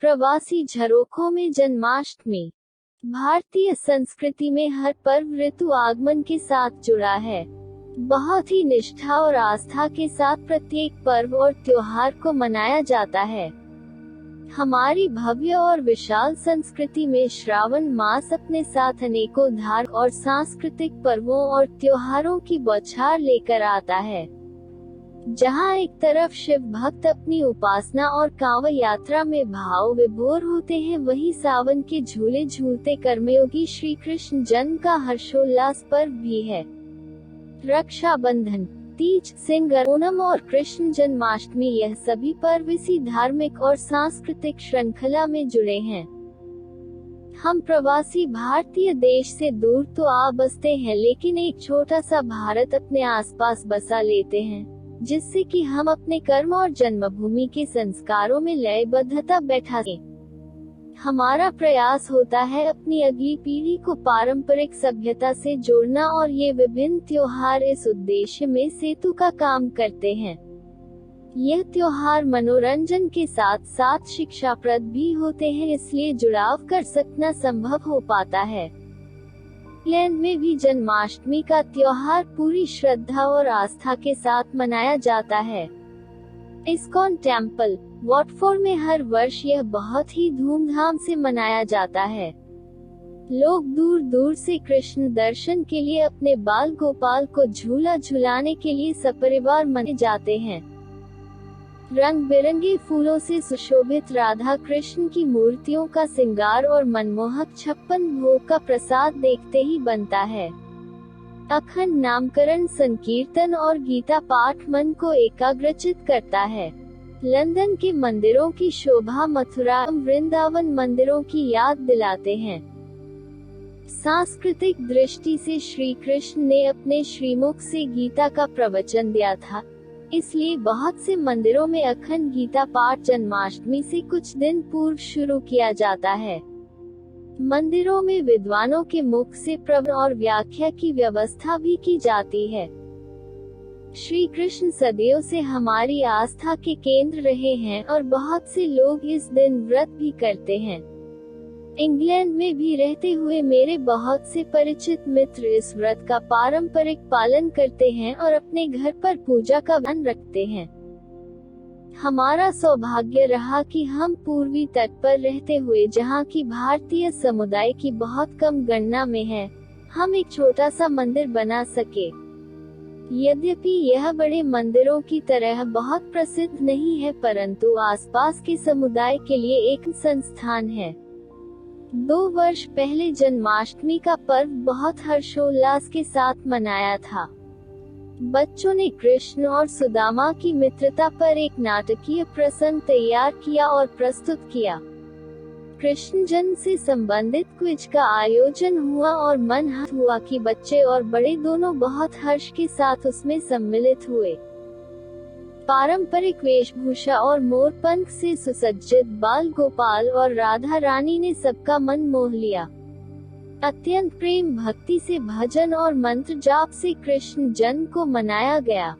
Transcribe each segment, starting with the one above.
प्रवासी झरोखों में जन्माष्टमी। भारतीय संस्कृति में हर पर्व ऋतु आगमन के साथ जुड़ा है। बहुत ही निष्ठा और आस्था के साथ प्रत्येक पर्व और त्योहार को मनाया जाता है। हमारी भव्य और विशाल संस्कृति में श्रावण मास अपने साथ अनेकों धार्मिक और सांस्कृतिक पर्वों और त्योहारों की बौछार लेकर आता है। जहां एक तरफ शिव भक्त अपनी उपासना और कांवड़ यात्रा में भाव विभोर होते हैं, वहीं सावन के झूले झूलते कर्मयोगी श्री कृष्ण जन्म का हर्षोल्लास पर्व भी है। रक्षाबंधन, तीज, सिंगर, ओणम और कृष्ण जन्माष्टमी, यह सभी पर्व इसी धार्मिक और सांस्कृतिक श्रृंखला में जुड़े हैं। हम प्रवासी भारतीय देश से दूर तो आ बसते हैं, लेकिन एक छोटा सा भारत अपने आसपास बसा लेते हैं, जिससे कि हम अपने कर्म और जन्मभूमि के संस्कारों में लयबद्धता बैठा सकें। हमारा प्रयास होता है अपनी अगली पीढ़ी को पारंपरिक सभ्यता से जोड़ना, और ये विभिन्न त्योहार इस उद्देश्य में सेतु का काम करते हैं। यह त्योहार मनोरंजन के साथ साथ शिक्षाप्रद भी होते हैं, इसलिए जुड़ाव कर सकना संभव हो पाता है। इंग्लैंड में भी जन्माष्टमी का त्योहार पूरी श्रद्धा और आस्था के साथ मनाया जाता है। इस्कॉन टेम्पल, वॉटफोर्ड में हर वर्ष यह बहुत ही धूमधाम से मनाया जाता है। लोग दूर दूर से कृष्ण दर्शन के लिए अपने बाल गोपाल को झूला झुलाने के लिए सपरिवार मनाए जाते हैं। रंग बिरंगे फूलों से सुशोभित राधा कृष्ण की मूर्तियों का श्रृंगार और मनमोहक 56 भोग का प्रसाद देखते ही बनता है। अखंड नामकरण, संकीर्तन और गीता पाठ मन को एकाग्रचित करता है। लंदन के मंदिरों की शोभा मथुरा वृंदावन मंदिरों की याद दिलाते हैं। सांस्कृतिक दृष्टि से श्री कृष्ण ने अपने श्रीमुख से गीता का प्रवचन दिया था, इसलिए बहुत से मंदिरों में अखंड गीता पाठ जन्माष्टमी से कुछ दिन पूर्व शुरू किया जाता है। मंदिरों में विद्वानों के मुख से प्रवचन और व्याख्या की व्यवस्था भी की जाती है। श्री कृष्ण सदियों से हमारी आस्था के केंद्र रहे हैं और बहुत से लोग इस दिन व्रत भी करते हैं। इंग्लैंड में भी रहते हुए मेरे बहुत से परिचित मित्र इस व्रत का पारंपरिक पालन करते हैं और अपने घर पर पूजा का ध्यान रखते हैं। हमारा सौभाग्य रहा कि हम पूर्वी तट पर रहते हुए, जहां की भारतीय समुदाय की बहुत कम गणना में है, हम एक छोटा सा मंदिर बना सके। यद्यपि यह बड़े मंदिरों की तरह बहुत प्रसिद्ध नहीं है, परंतु आसपास के समुदाय के लिए एक संस्थान है। 2 वर्ष पहले जन्माष्टमी का पर्व बहुत हर्षोल्लास के साथ मनाया था। बच्चों ने कृष्ण और सुदामा की मित्रता पर एक नाटकीय प्रसंग तैयार किया और प्रस्तुत किया। कृष्ण जन्म से संबंधित क्विज का आयोजन हुआ और मन हुआ कि बच्चे और बड़े दोनों बहुत हर्ष के साथ उसमें सम्मिलित हुए। पारंपरिक वेशभूषा और मोरपंख से सुसज्जित बाल गोपाल और राधा रानी ने सबका मन मोह लिया। अत्यंत प्रेम भक्ति से भजन और मंत्र जाप से कृष्ण जन्म को मनाया गया।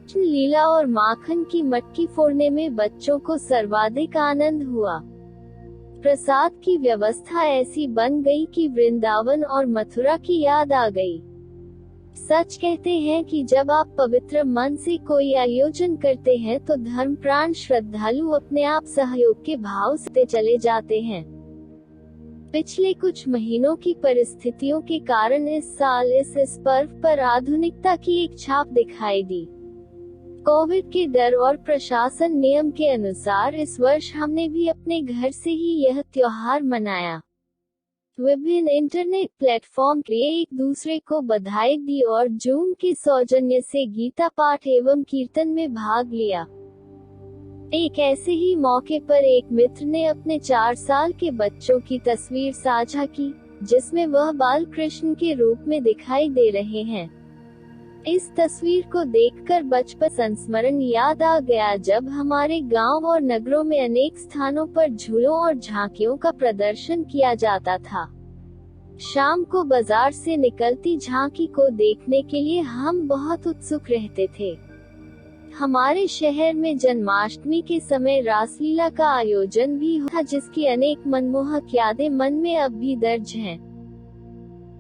लीला और माखन की मटकी फोड़ने में बच्चों को सर्वाधिक आनंद हुआ। प्रसाद की व्यवस्था ऐसी बन गई कि वृंदावन और मथुरा की याद आ गई। सच कहते हैं कि जब आप पवित्र मन से कोई आयोजन करते हैं तो धर्मप्राण श्रद्धालु अपने आप सहयोग के भाव से चले जाते हैं। पिछले कुछ महीनों की परिस्थितियों के कारण इस साल इस पर्व पर आधुनिकता की एक छाप दिखाई दी। कोविड के डर और प्रशासन नियम के अनुसार इस वर्ष हमने भी अपने घर से ही यह त्योहार मनाया। विभिन्न इंटरनेट प्लेटफॉर्म के एक दूसरे को बधाई दी और जूम के सौजन्य से गीता पाठ एवं कीर्तन में भाग लिया। एक ऐसे ही मौके पर एक मित्र ने अपने 4 साल के बच्चों की तस्वीर साझा की, जिसमें वह बाल कृष्ण के रूप में दिखाई दे रहे हैं। इस तस्वीर को देखकर बचपन संस्मरण याद आ गया, जब हमारे गांव और नगरों में अनेक स्थानों पर झूलों और झांकियों का प्रदर्शन किया जाता था। शाम को बाजार से निकलती झांकी को देखने के लिए हम बहुत उत्सुक रहते थे। हमारे शहर में जन्माष्टमी के समय रासलीला का आयोजन भी हुआ, जिसकी अनेक मनमोहक यादें मन में अब भी दर्ज हैं।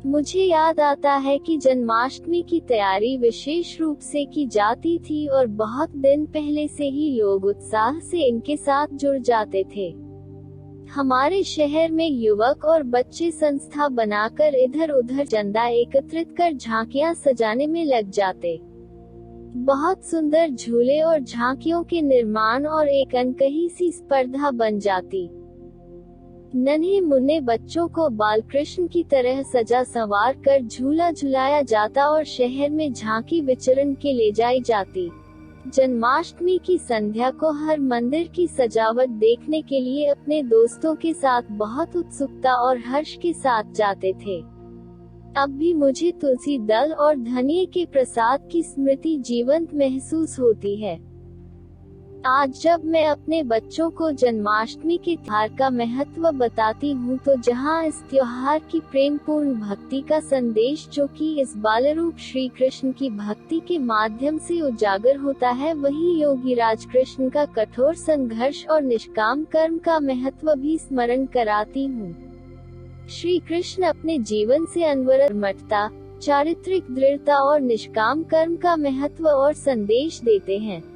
मुझे याद आता है कि जन्माष्टमी की तैयारी विशेष रूप से की जाती थी और बहुत दिन पहले से ही लोग उत्साह से इनके साथ जुड़ जाते थे। हमारे शहर में युवक और बच्चे संस्था बनाकर इधर उधर चंदा एकत्रित कर झांकियां सजाने में लग जाते। बहुत सुंदर झूले और झांकियों के निर्माण और एक अनकही सी स्पर्धा बन जाती। नन्हे मुन्ने बच्चों को बालकृष्ण की तरह सजा संवार कर झूला झुलाया जाता और शहर में झांकी विचरण के ले जाई जाती। जन्माष्टमी की संध्या को हर मंदिर की सजावट देखने के लिए अपने दोस्तों के साथ बहुत उत्सुकता और हर्ष के साथ जाते थे। अब भी मुझे तुलसी दल और धनिये के प्रसाद की स्मृति जीवंत महसूस होती है। आज जब मैं अपने बच्चों को जन्माष्टमी के त्योहार का महत्व बताती हूँ, तो जहाँ इस त्योहार की प्रेमपूर्ण भक्ति का संदेश, जो कि इस बालरूप श्री कृष्ण की भक्ति के माध्यम से उजागर होता है, वहीं योगीराज कृष्ण का कठोर संघर्ष और निष्काम कर्म का महत्व भी स्मरण कराती हूँ। श्री कृष्ण अपने जीवन से अनवरत कर्मठता, चारित्रिक दृढ़ता और निष्काम कर्म का महत्व और संदेश देते हैं।